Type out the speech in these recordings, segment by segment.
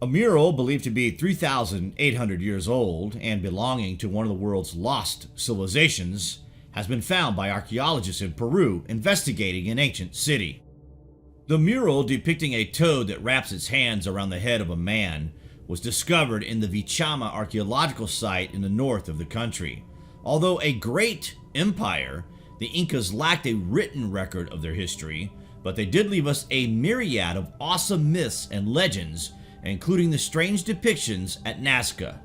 A mural believed to be 3,800 years old and belonging to one of the world's lost civilizations has been found by archaeologists in Peru investigating an ancient city. The mural depicting a toad that wraps its hands around the head of a man was discovered in the Vichama archaeological site in the north of the country. Although a great empire, the Incas lacked a written record of their history, but they did leave us a myriad of awesome myths and legends, including the strange depictions at Nazca.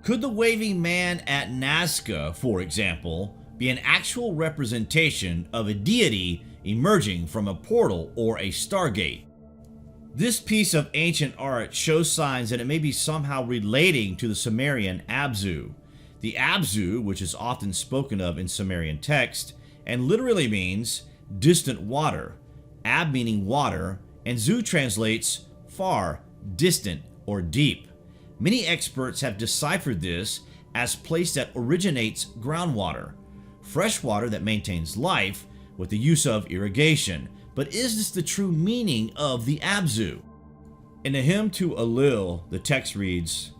Could the waving man at Nazca, for example, be an actual representation of a deity emerging from a portal or a stargate? This piece of ancient art shows signs that it may be somehow relating to the Sumerian Abzu. The Abzu, which is often spoken of in Sumerian text, and literally means distant water, Ab meaning water, and Zu translates far, distant, or deep. Many experts have deciphered this as place that originates groundwater, fresh water that maintains life with the use of irrigation. But is this the true meaning of the Abzu? In a hymn to Alil, the text reads,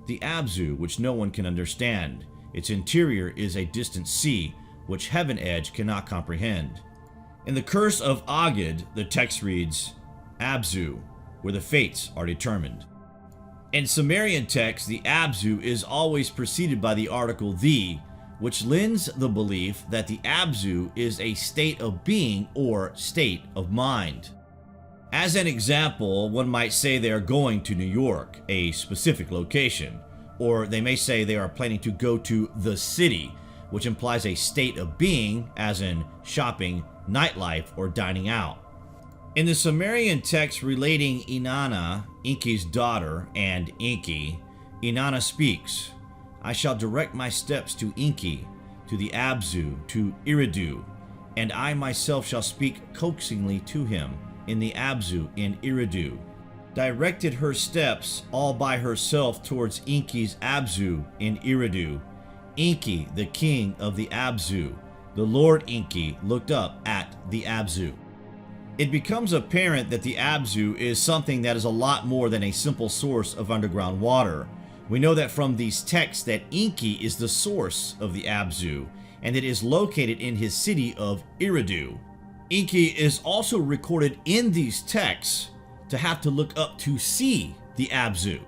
"The Abzu, which no one can understand, its interior is a distant sea, which heaven edge cannot comprehend." In the Curse of Agad, the text reads, "Abzu, where the fates are determined." In Sumerian text, the Abzu is always preceded by the article the, which lends the belief that the Abzu is a state of being or state of mind. As an example, one might say they are going to New York, a specific location, or they may say they are planning to go to the city, which implies a state of being, as in shopping, nightlife, or dining out. In the Sumerian text relating Inanna, Enki's daughter, and Enki, Inanna speaks, "I shall direct my steps to Enki, to the Abzu, to Eridu, and I myself shall speak coaxingly to him in the Abzu in Eridu." Directed her steps all by herself towards Enki's Abzu in Eridu. Enki, the king of the Abzu, the Lord Enki, looked up at the Abzu. It becomes apparent that the Abzu is something that is a lot more than a simple source of underground water. We know that from these texts that Enki is the source of the Abzu, and it is located in his city of Eridu. Enki is also recorded in these texts to have to look up to see the Abzu.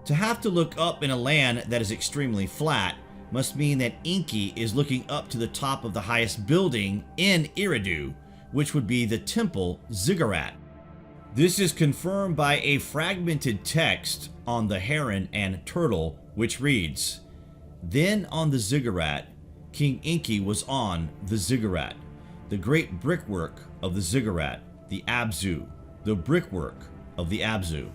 To have to look up in a land that is extremely flat must mean that Enki is looking up to the top of the highest building in Eridu, which would be the temple ziggurat. This is confirmed by a fragmented text on the heron and turtle, which reads, "Then on the ziggurat, King Enki was on the ziggurat, the great brickwork of the ziggurat, the Abzu, the brickwork of the Abzu."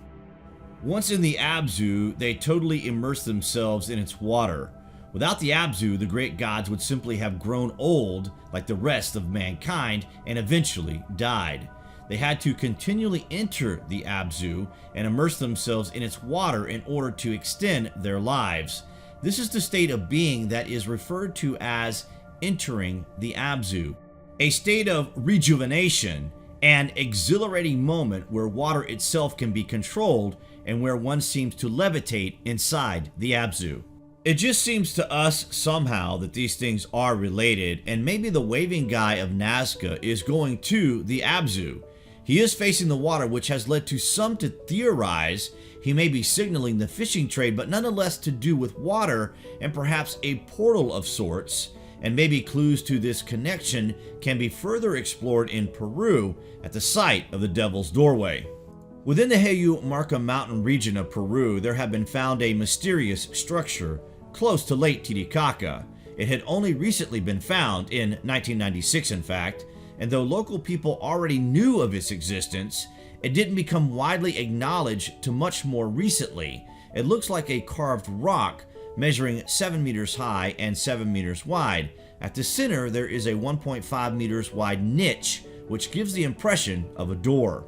Once in the Abzu, they totally immerse themselves in its water. Without the Abzu, the great gods would simply have grown old like the rest of mankind and eventually died. They had to continually enter the Abzu and immerse themselves in its water in order to extend their lives. This is the state of being that is referred to as entering the Abzu, a state of rejuvenation, an exhilarating moment where water itself can be controlled and where one seems to levitate inside the Abzu. It just seems to us somehow that these things are related, and maybe the waving guy of Nazca is going to the Abzu. He is facing the water, which has led to some to theorize he may be signaling the fishing trade, but nonetheless to do with water and perhaps a portal of sorts, and maybe clues to this connection can be further explored in Peru at the site of the Devil's Doorway. Within the Hayu Marca mountain region of Peru, there have been found a mysterious structure close to Lake Titicaca. It had only recently been found, in 1996 in fact, and though local people already knew of its existence, it didn't become widely acknowledged to much more recently. It looks like a carved rock measuring 7 meters high and 7 meters wide. At the center, there is a 1.5 meters wide niche, which gives the impression of a door.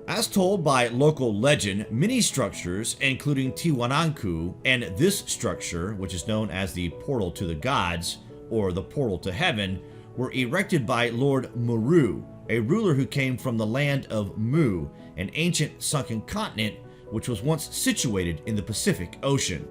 As told by local legend, many structures, including Tiwanaku and this structure, which is known as the Portal to the Gods, or the Portal to Heaven, were erected by Lord Muru, a ruler who came from the land of Mu, an ancient sunken continent which was once situated in the Pacific Ocean.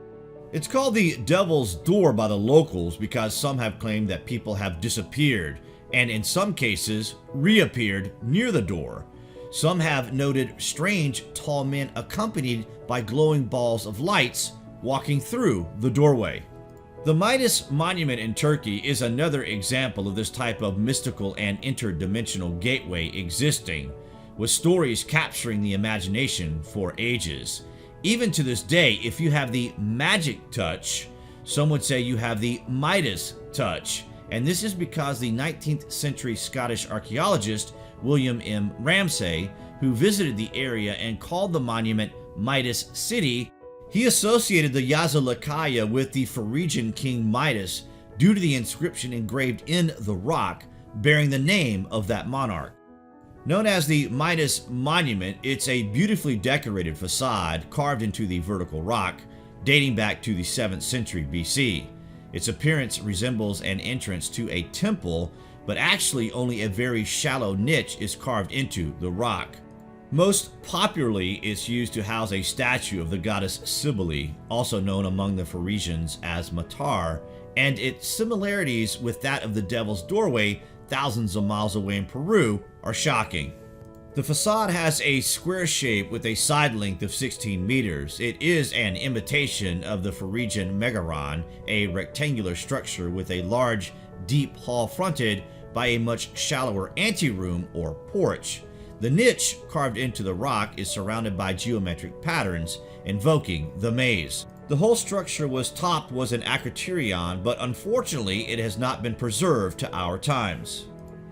It's called the Devil's Door by the locals because some have claimed that people have disappeared, and in some cases, reappeared near the door. Some have noted strange, tall men accompanied by glowing balls of lights walking through the doorway. The Midas Monument in Turkey is another example of this type of mystical and interdimensional gateway existing, with stories capturing the imagination for ages. Even to this day, if you have the magic touch, some would say you have the Midas touch, and this is because the 19th century Scottish archaeologist William M. Ramsay, who visited the area and called the monument Midas City, he associated the Yazilikaya with the Phrygian king Midas due to the inscription engraved in the rock bearing the name of that monarch. Known as the Midas Monument, it's a beautifully decorated facade carved into the vertical rock, dating back to the 7th century BC. Its appearance resembles an entrance to a temple, but actually only a very shallow niche is carved into the rock. Most popularly, it's used to house a statue of the goddess Cybele, also known among the Phrygians as Matar, and its similarities with that of the Devil's Doorway thousands of miles away in Peru are shocking. The facade has a square shape with a side length of 16 meters. It is an imitation of the Phrygian megaron, a rectangular structure with a large, deep hall fronted by a much shallower anteroom or porch. The niche carved into the rock is surrounded by geometric patterns, invoking the maze. The whole structure was topped was an acroterion, but unfortunately it has not been preserved to our times.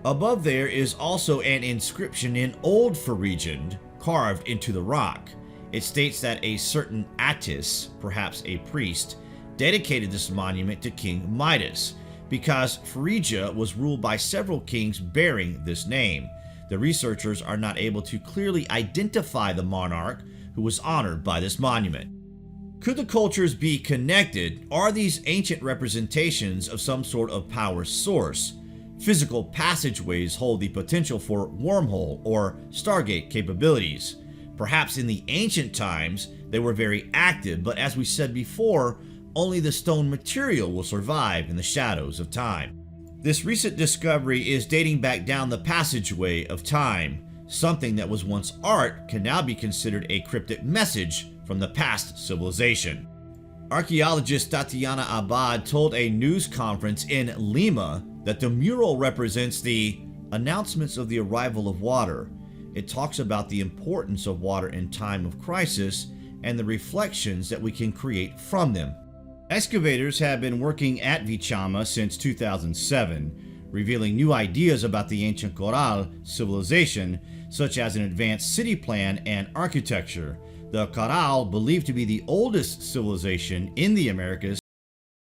Above there is also an inscription in Old Phrygian carved into the rock. It states that a certain Attis, perhaps a priest, dedicated this monument to King Midas, because Phrygia was ruled by several kings bearing this name. The researchers are not able to clearly identify the monarch who was honored by this monument. Could the cultures be connected? Are these ancient representations of some sort of power source? Physical passageways hold the potential for wormhole or Stargate capabilities. Perhaps in the ancient times they were very active, but as we said before, only the stone material will survive in the shadows of time. This recent discovery is dating back down the passageway of time. Something that was once art can now be considered a cryptic message from the past civilization. Archaeologist Tatiana Abad told a news conference in Lima that the mural represents the announcements of the arrival of water. It talks about the importance of water in time of crisis and the reflections that we can create from them. Excavators have been working at Vichama since 2007, revealing new ideas about the ancient Coral civilization, such as an advanced city plan and architecture. The Coral, believed to be the oldest civilization in the Americas,